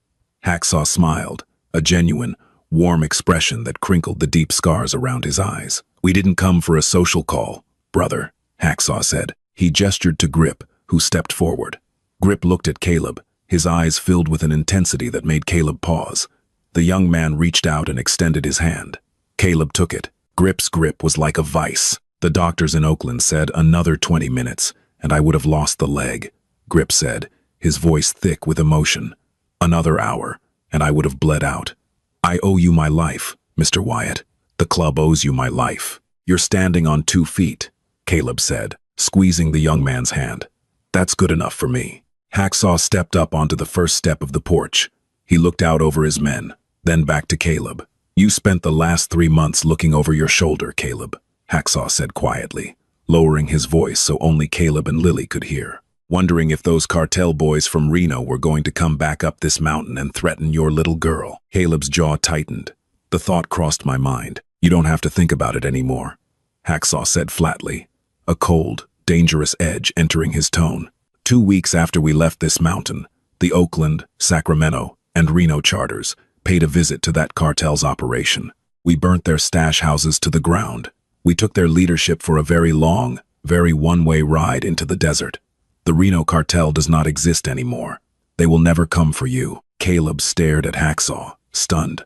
Hacksaw smiled, a genuine, warm expression that crinkled the deep scars around his eyes. "We didn't come for a social call, brother," Hacksaw said. He gestured to Grip, who stepped forward. Grip looked at Caleb, his eyes filled with an intensity that made Caleb pause. The young man reached out and extended his hand. Caleb took it. Grip's grip was like a vice. "The doctors in Oakland said another 20 minutes, and I would have lost the leg," Grip said, his voice thick with emotion. "Another hour, and I would have bled out. I owe you my life, Mr. Wyatt. The club owes you my life." "You're standing on 2 feet, Caleb said, squeezing the young man's hand. "That's good enough for me." Hacksaw stepped up onto the first step of the porch. He looked out over his men, then back to Caleb. "You spent the last 3 months looking over your shoulder, Caleb," Hacksaw said quietly, lowering his voice so only Caleb and Lily could hear. "Wondering if those cartel boys from Reno were going to come back up this mountain and threaten your little girl." Caleb's jaw tightened. "The thought crossed my mind. You don't have to think about it anymore," Hacksaw said flatly, a cold, dangerous edge entering his tone. 2 weeks after we left this mountain, the Oakland, Sacramento, and Reno charters paid a visit to that cartel's operation. We burnt their stash houses to the ground. We took their leadership for a very long, very one-way ride into the desert. The Reno cartel does not exist anymore. They will never come for you." Caleb stared at Hacksaw, stunned.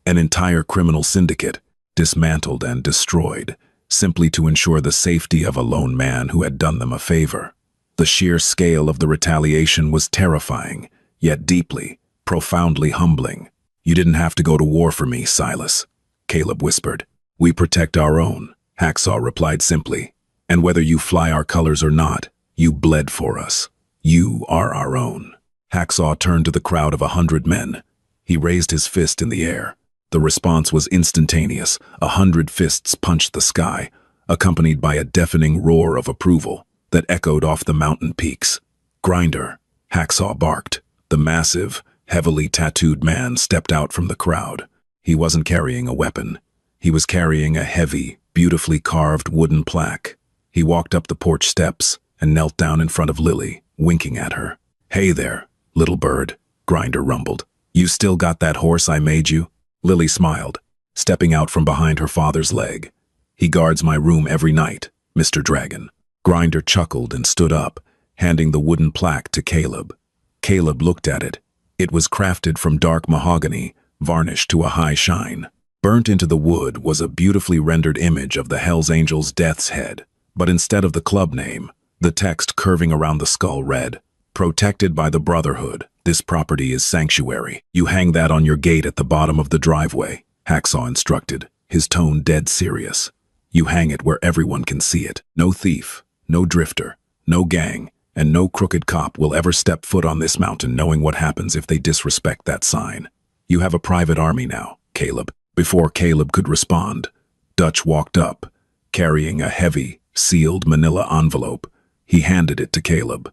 An entire criminal syndicate, dismantled and destroyed, simply to ensure the safety of a lone man who had done them a favor. The sheer scale of the retaliation was terrifying, yet deeply, profoundly humbling. "You didn't have to go to war for me, Silas," Caleb whispered. "We protect our own," Hacksaw replied simply. "And whether you fly our colors or not, you bled for us. You are our own." Hacksaw turned to the crowd of 100 men. He raised his fist in the air. The response was instantaneous. 100 fists punched the sky, accompanied by a deafening roar of approval that echoed off the mountain peaks. "Grinder," Hacksaw barked. The massive, heavily tattooed man stepped out from the crowd. He wasn't carrying a weapon. He was carrying a heavy, beautifully carved wooden plaque. He walked up the porch steps and knelt down in front of Lily, winking at her. "Hey there, little bird," Grinder rumbled. "You still got that horse I made you?" Lily smiled, stepping out from behind her father's leg. "He guards my room every night, Mr. Dragon." Grinder chuckled and stood up, handing the wooden plaque to Caleb. Caleb looked at it. It was crafted from dark mahogany, varnished to a high shine. Burnt into the wood was a beautifully rendered image of the Hells Angels' death's head, but instead of the club name, the text curving around the skull read, "Protected by the Brotherhood, this property is sanctuary. You hang that on your gate at the bottom of the driveway," Hacksaw instructed, his tone dead serious. "You hang it where everyone can see it. No thief, no drifter, no gang, and no crooked cop will ever step foot on this mountain knowing what happens if they disrespect that sign. You have a private army now, Caleb." Before Caleb could respond, Dutch walked up, carrying a heavy, sealed manila envelope. He handed it to Caleb.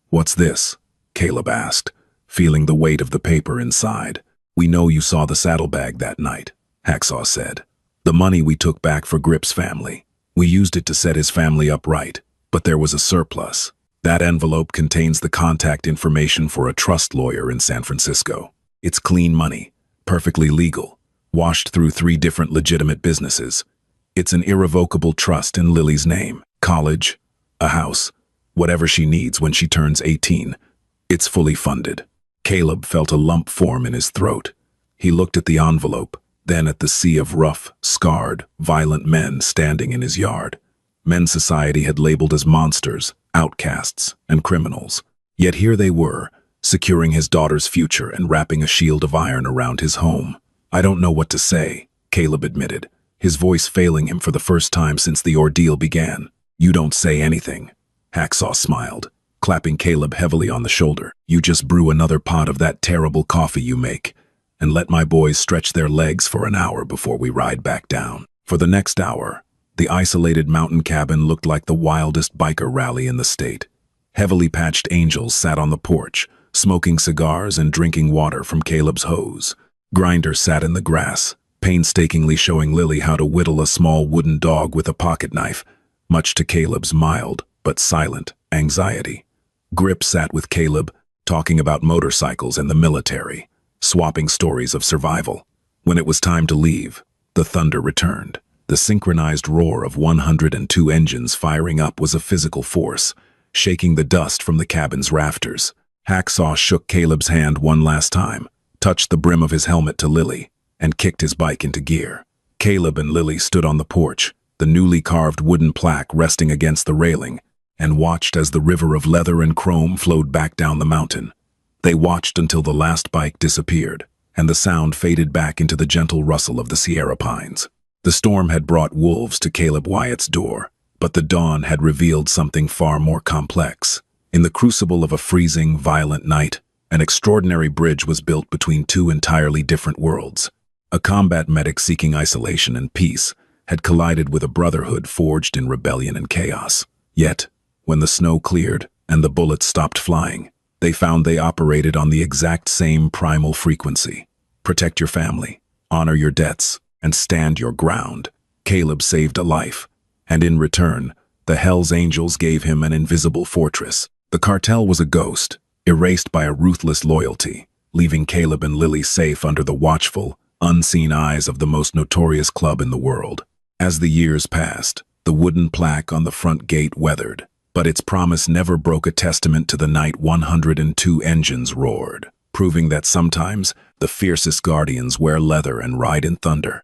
"What's this?" Caleb asked, feeling the weight of the paper inside. "We know you saw the saddlebag that night," Hacksaw said. "The money we took back for Grip's family. We used it to set his family up right, but there was a surplus. That envelope contains the contact information for a trust lawyer in San Francisco. It's clean money, perfectly legal, washed through 3 different legitimate businesses. It's an irrevocable trust in Lily's name. College, a house, whatever she needs when she turns 18. It's fully funded." Caleb felt a lump form in his throat. He looked at the envelope, then at the sea of rough, scarred, violent men standing in his yard. Men society had labeled as monsters, outcasts, and criminals. Yet here they were, securing his daughter's future and wrapping a shield of iron around his home. "I don't know what to say," Caleb admitted, his voice failing him for the first time since the ordeal began. "You don't say anything," Hacksaw smiled, clapping Caleb heavily on the shoulder. "You just brew another pot of that terrible coffee you make, and let my boys stretch their legs for an hour before we ride back down." For the next hour, the isolated mountain cabin looked like the wildest biker rally in the state. Heavily patched angels sat on the porch, smoking cigars and drinking water from Caleb's hose. Grinder sat in the grass, painstakingly showing Lily how to whittle a small wooden dog with a pocket knife, much to Caleb's mild but silent anxiety. Grip sat with Caleb, talking about motorcycles and the military, swapping stories of survival. When it was time to leave, the thunder returned. The synchronized roar of 102 engines firing up was a physical force, shaking the dust from the cabin's rafters. Hacksaw shook Caleb's hand one last time, touched the brim of his helmet to Lily, and kicked his bike into gear. Caleb and Lily stood on the porch, the newly carved wooden plaque resting against the railing, and watched as the river of leather and chrome flowed back down the mountain. They watched until the last bike disappeared, and the sound faded back into the gentle rustle of the Sierra pines. The storm had brought wolves to Caleb Wyatt's door, but the dawn had revealed something far more complex. In the crucible of a freezing, violent night, an extraordinary bridge was built between 2 entirely different worlds. A combat medic seeking isolation and peace had collided with a brotherhood forged in rebellion and chaos. Yet, when the snow cleared and the bullets stopped flying, they found they operated on the exact same primal frequency. Protect your family, honor your debts, and stand your ground. Caleb saved a life, and in return, the Hells Angels gave him an invisible fortress. The cartel was a ghost, erased by a ruthless loyalty, leaving Caleb and Lily safe under the watchful, unseen eyes of the most notorious club in the world. As the years passed, the wooden plaque on the front gate weathered, but its promise never broke a testament to the night 102 engines roared, proving that sometimes the fiercest guardians wear leather and ride in thunder.